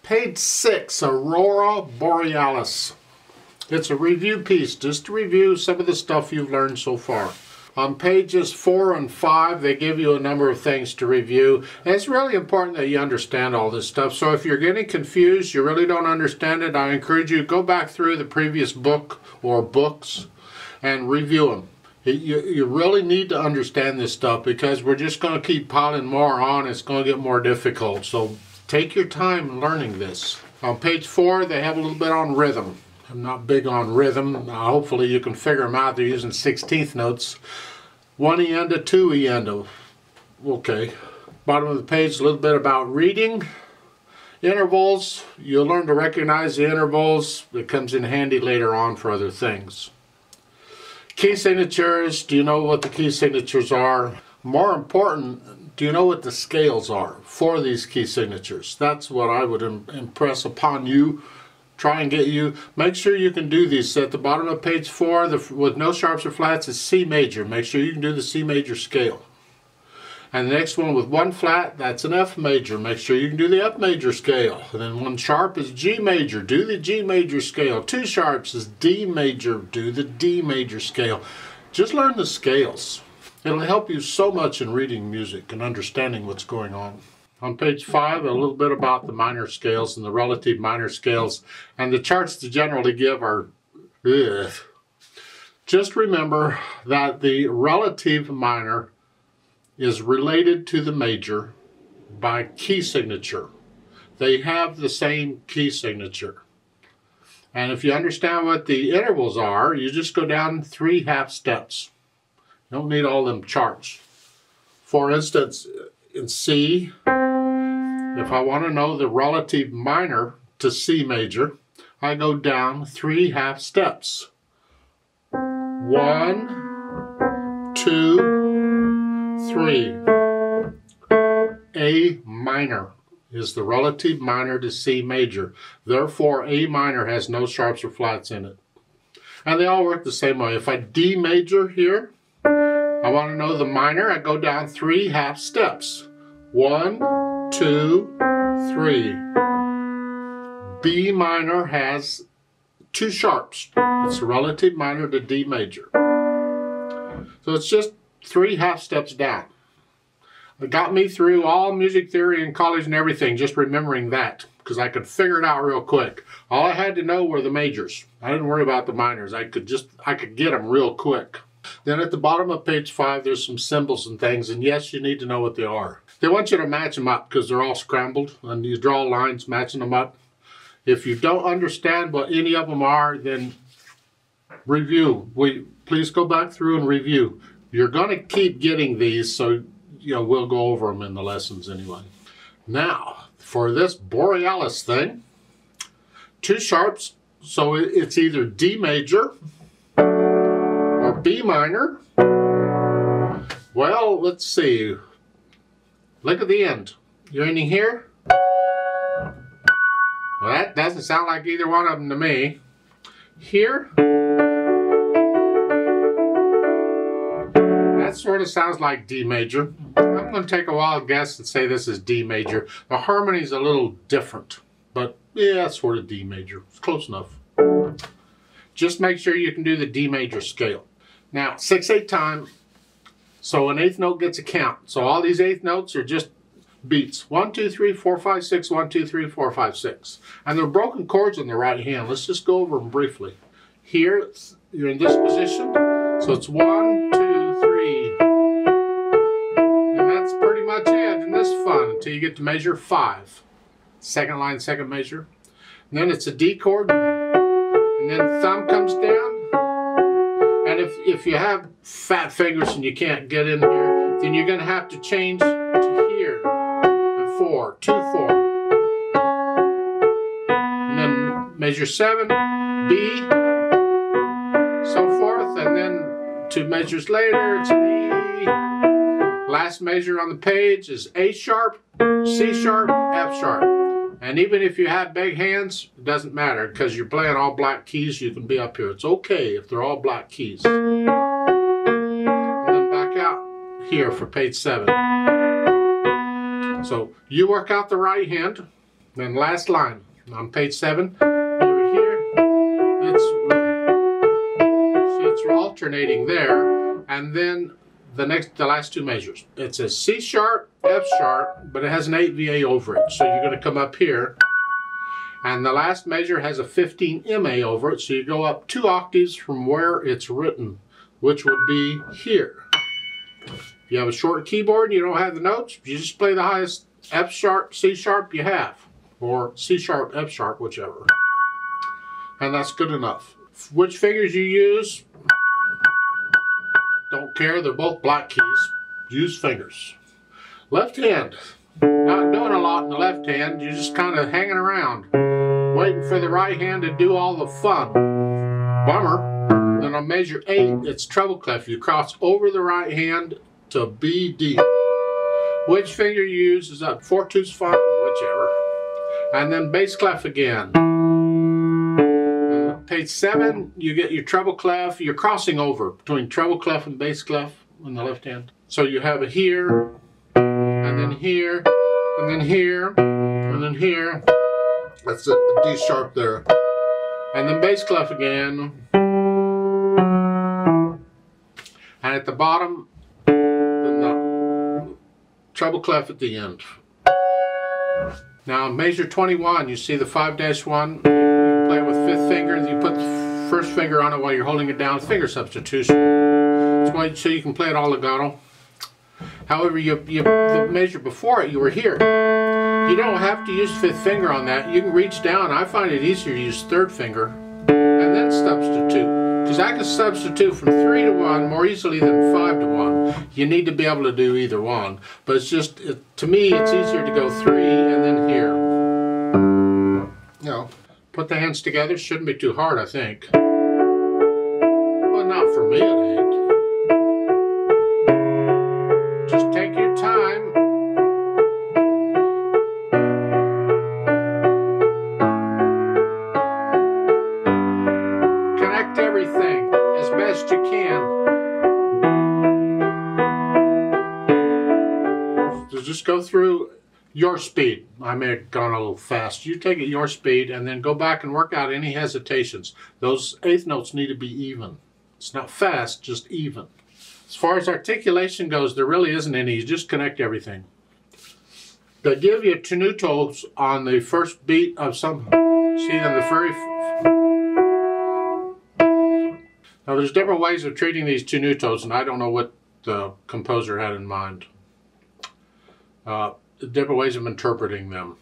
Page 6, Aurora Borealis. It's a review piece, just to review some of the stuff you've learned so far. On pages 4 and 5, they give you a number of things to review. And it's really important that you understand all this stuff. So if you're getting confused, you really don't understand it, I encourage you to go back through the previous book or books and review them. You really need to understand this stuff because we're just going to keep piling more on. It's going to get more difficult. So take your time learning this. On page 4, they have a little bit on rhythm. I'm not big on rhythm. Hopefully you can figure them out. They're using 16th notes. 1-endo, 2-endo. Okay. Bottom of the page, a little bit about reading. Intervals. You'll learn to recognize the intervals. It comes in handy later on for other things. Key signatures. Do you know what the key signatures are? More important, do you know what the scales are for these key signatures? That's what I would impress upon you. Try and get you. Make sure you can do these. At the bottom of page 4, with no sharps or flats, is C major. Make sure you can do the C major scale. And the next one with 1 flat, that's an F major. Make sure you can do the F major scale. And then 1 sharp is G major. Do the G major scale. 2 sharps is D major. Do the D major scale. Just learn the scales. It'll help you so much in reading music and understanding what's going on. On page 5, a little bit about the minor scales and the relative minor scales. And the charts to generally give are... Ugh. Just remember that the relative minor is related to the major by key signature. They have the same key signature. And if you understand what the intervals are, you just go down 3 half steps. You don't need all them charts. For instance, in C, if I want to know the relative minor to C major, I go down 3 half steps. 1, 2, 3. A minor is the relative minor to C major. Therefore, A minor has no sharps or flats in it. And they all work the same way. If I D major here, I want to know the minor, I go down 3 half steps. 1, 2, 3. B minor has 2 sharps. It's a relative minor to D major. So it's just 3 half steps down. It got me through all music theory in college and everything, just remembering that, because I could figure it out real quick. All I had to know were the majors. I didn't worry about the minors. I could get them real quick. Then at the bottom of page 5, there's some symbols and things, and yes, you need to know what they are. They want you to match them up because they're all scrambled, and you draw lines matching them up. If you don't understand what any of them are, then review. Please go back through and review. You're going to keep getting these, so we'll go over them in the lessons anyway. Now, for this Borealis thing, 2 sharps, so it's either D major or B minor. Well, let's see. Look at the end. You're ending here? Well, that doesn't sound like either one of them to me. Here? That sort of sounds like D major. I'm going to take a wild guess and say this is D major. The harmony's a little different, but yeah, it's sort of D major. It's close enough. Just make sure you can do the D major scale. Now, 6/8 time, so an 8th note gets a count. So all these 8th notes are just beats. 1, 2, 3, 4, 5, 6, 1, 2, 3, 4, 5, 6. And they're broken chords on the right hand. Let's just go over them briefly. Here, you're in this position. So it's 1, 2, 3. And that's pretty much it. And this is fun until you get to measure 5. Second line, second measure. And then it's a D chord. And then thumb comes down. And if you have fat fingers and you can't get in here, then you're going to have to change to here. 4, 2, 4. And then measure 7, B, so forth, and then 2 measures later, it's an E. Last measure on the page is A sharp, C sharp, F sharp. And even if you have big hands, it doesn't matter, because you're playing all black keys, you can be up here. It's okay if they're all black keys. And then back out here for page 7. So you work out the right hand, Then last line on page 7, over here, it's alternating there, and then the last 2 measures. It says C sharp, F sharp, but it has an 8 VA over it. So you're going to come up here, and the last measure has a 15 MA over it. So you go up 2 octaves from where it's written, which would be here. If you have a short keyboard and you don't have the notes, you just play the highest F sharp, C sharp you have, or C sharp, F sharp, whichever. And that's good enough. Which fingers you use, don't care, they're both black keys. Use fingers. Left hand, not doing a lot in the left hand, you're just kind of hanging around, waiting for the right hand to do all the fun. Bummer. Then on measure 8, it's treble clef. You cross over the right hand to B, D. Which finger you use is up 4/2's fine, whichever. And then bass clef again. Page 7, you get your treble clef. You're crossing over between treble clef and bass clef on the left hand. So you have it here, and then here, and then here, and then here. That's it, the D sharp there. And then bass clef again. And at the bottom, then the treble clef at the end. Now measure 21, you see the 5-1. Play with 5th finger, you put the 1st finger on it while you're holding it down. Finger substitution. So you can play it all legato. However, the measure before it, you were here. You don't have to use 5th finger on that. You can reach down. I find it easier to use 3rd finger and then substitute. Because I can substitute from 3 to 1 more easily than 5 to 1. You need to be able to do either one. But it's just, to me, it's easier to go 3 and then here. You know. Put the hands together, shouldn't be too hard, I think. Well, not for me, it ain't. Just take your time. Connect everything as best you can. So just go through your speed. I may have gone a little fast. You take it your speed and then go back and work out any hesitations. Those 8th notes need to be even. It's not fast, just even. As far as articulation goes, there really isn't any. You just connect everything. They give you tenutos on the first beat of some. See, on the very. Now, there's different ways of treating these tenutos, and I don't know what the composer had in mind. Different ways of interpreting them.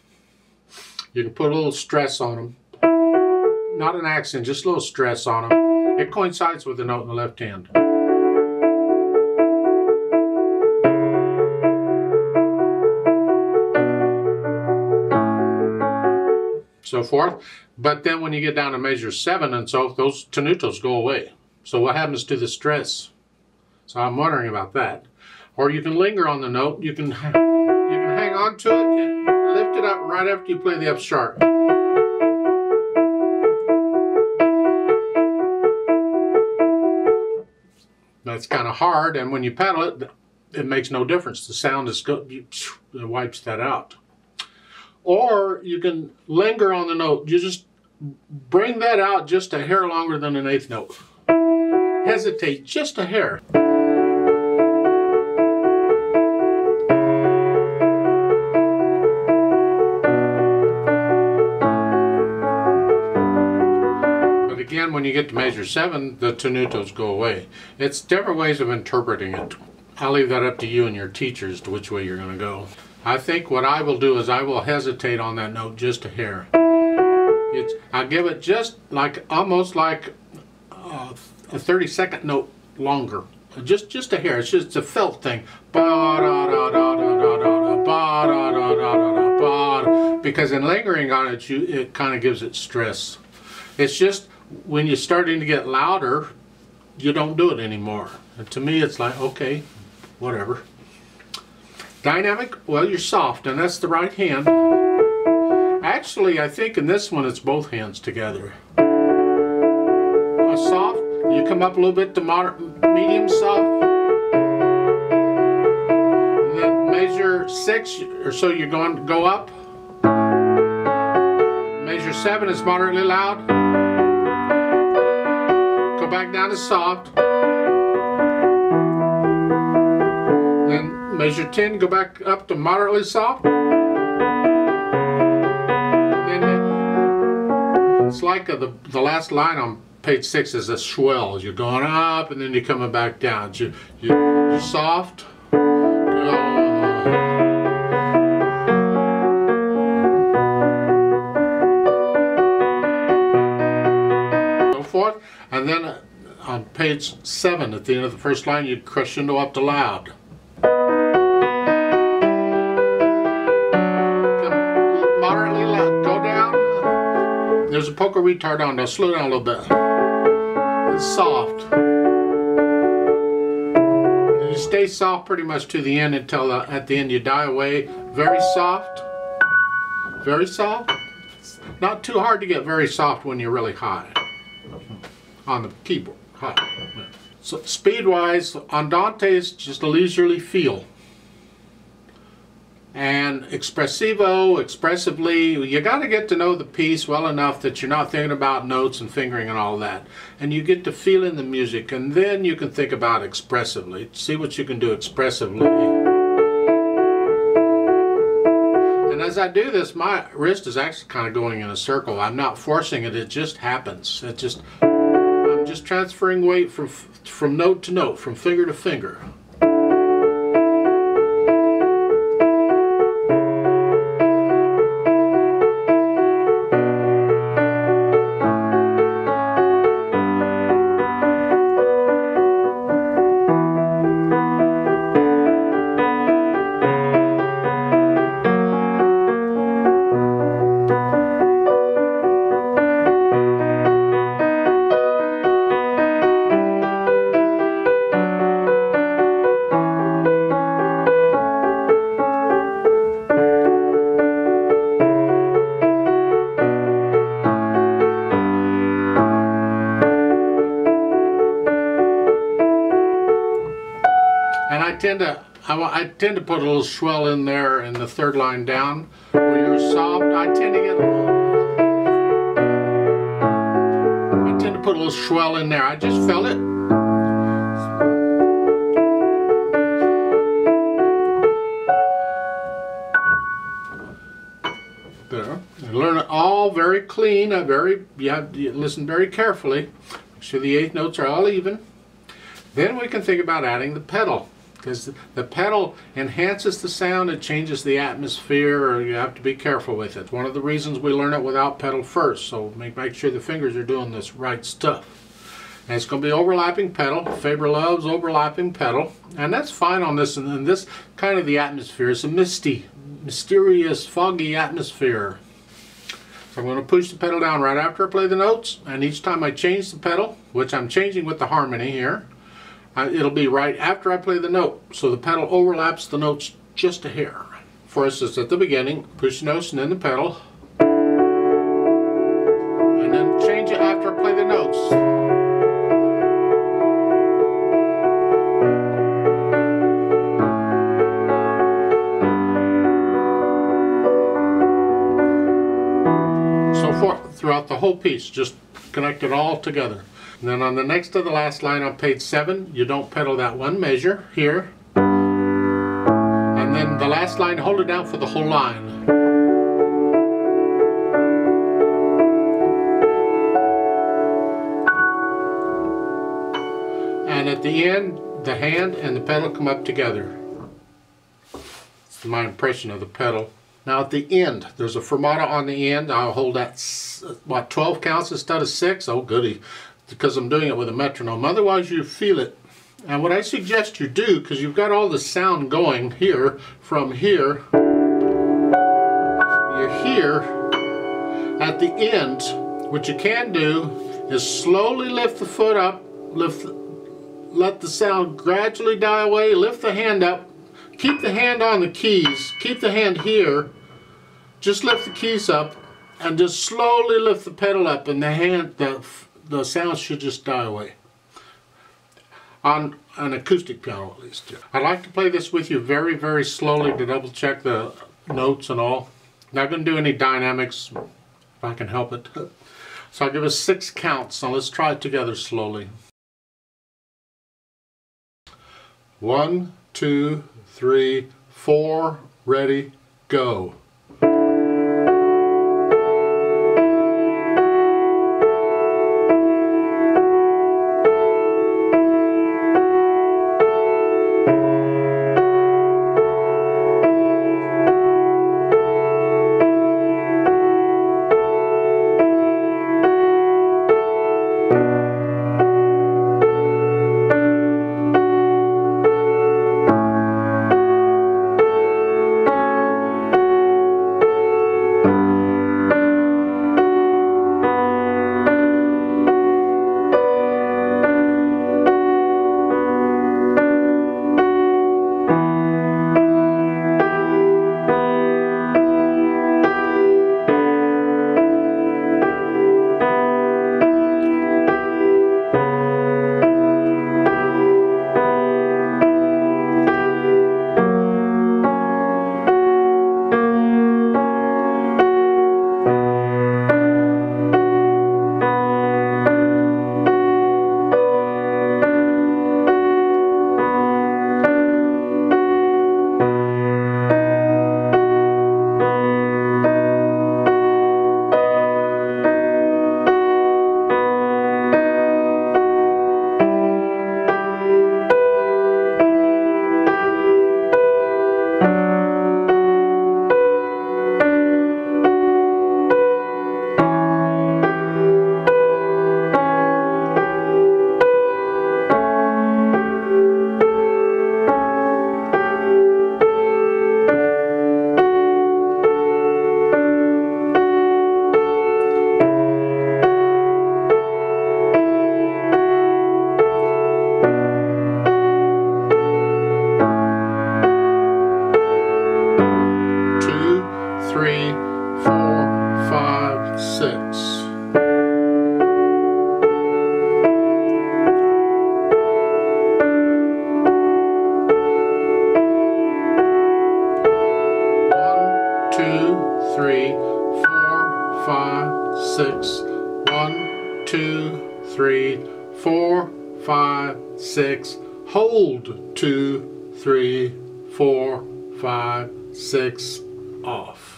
You can put a little stress on them. Not an accent, just a little stress on them. It coincides with the note in the left hand. So forth. But then when you get down to measure 7 and so, those tenutos go away. So what happens to the stress? So I'm wondering about that. Or you can linger on the note. You can hang on to it and lift it up right after you play the F sharp. That's kind of hard, and when you pedal it, it makes no difference. The sound is good, it wipes that out. Or you can linger on the note. You just bring that out just a hair longer than an 8th note. Hesitate just a hair. Again, when you get to measure 7, the tenutos go away. It's different ways of interpreting it. I'll leave that up to you and your teachers to which way you're going to go. I think what I will do is I will hesitate on that note just a hair. I'll give it just like, almost like a 30-second note longer. Just a hair. It's a felt thing. Because in lingering on it, it kind of gives it stress. It's just when you're starting to get louder, you don't do it anymore. And to me, it's like, okay, whatever. Dynamic, well, you're soft, and that's the right hand. Actually, I think in this one, it's both hands together. Soft, you come up a little bit to medium soft. And then measure 6, or so you're going to go up. Measure 7 is moderately loud. Go back down to soft. Then measure 10, go back up to moderately soft. Then it's like the last line on page 6 is a swell. You're going up and then you're coming back down. You're soft. Forth, and then on page 7 at the end of the first line you crescendo up to loud. Moderately loud. Go down. There's a polka retard on. Now slow down a little bit. It's soft. You stay soft pretty much to the end until at the end you die away. Very soft. Very soft. It's not too hard to get very soft when you're really high on the keyboard. High. So speed-wise, andante is just a leisurely feel. And expressively, you got to get to know the piece well enough that you're not thinking about notes and fingering and all that. And you get to feel in the music, and then you can think about expressively. See what you can do expressively. And as I do this, my wrist is actually kind of going in a circle. I'm not forcing it, it just happens. I'm just transferring weight from note to note, from finger to finger. I tend to put a little swell in there in the third line down. Where you're soft, I tend to put a little swell in there. I just felt it. There. You learn it all very clean. You have to listen very carefully. Make sure the eighth notes are all even. Then we can think about adding the pedal. Because the pedal enhances the sound, it changes the atmosphere, or you have to be careful with it. One of the reasons we learn it without pedal first, so make sure the fingers are doing this right stuff. And it's going to be overlapping pedal. Faber loves overlapping pedal, and that's fine on this. And then this kind of the atmosphere is a mysterious, foggy atmosphere. So I'm going to push the pedal down right after I play the notes, and each time I change the pedal, which I'm changing with the harmony here, it'll be right after I play the note, so the pedal overlaps the notes just a hair. For instance, at the beginning, push the notes and then the pedal, and then change it after I play the notes. So forth throughout the whole piece, just connect it all together. And then on the next to the last line on page 7, you don't pedal that one measure here. And then the last line, hold it down for the whole line. And at the end, the hand and the pedal come up together. That's my impression of the pedal. Now at the end, there's a fermata on the end. I'll hold that, what, 12 counts instead of 6? Oh goody. Because I'm doing it with a metronome. Otherwise you feel it. And what I suggest you do, because you've got all the sound going here, from here, you're here, at the end, what you can do is slowly lift the foot up, let the sound gradually die away, lift the hand up, keep the hand on the keys, keep the hand here, just lift the keys up, and just slowly lift the pedal up, and the sound should just die away. On an acoustic piano at least. I'd like to play this with you very, very slowly to double check the notes and all. Not going to do any dynamics. if I can help it. So I'll give us 6 counts. Now let's try it together slowly. 1, 2, 3, 4, ready, go. 1, 2, 3, 4, 5, 6. Hold 2, 3, 4, 5, 6. Off.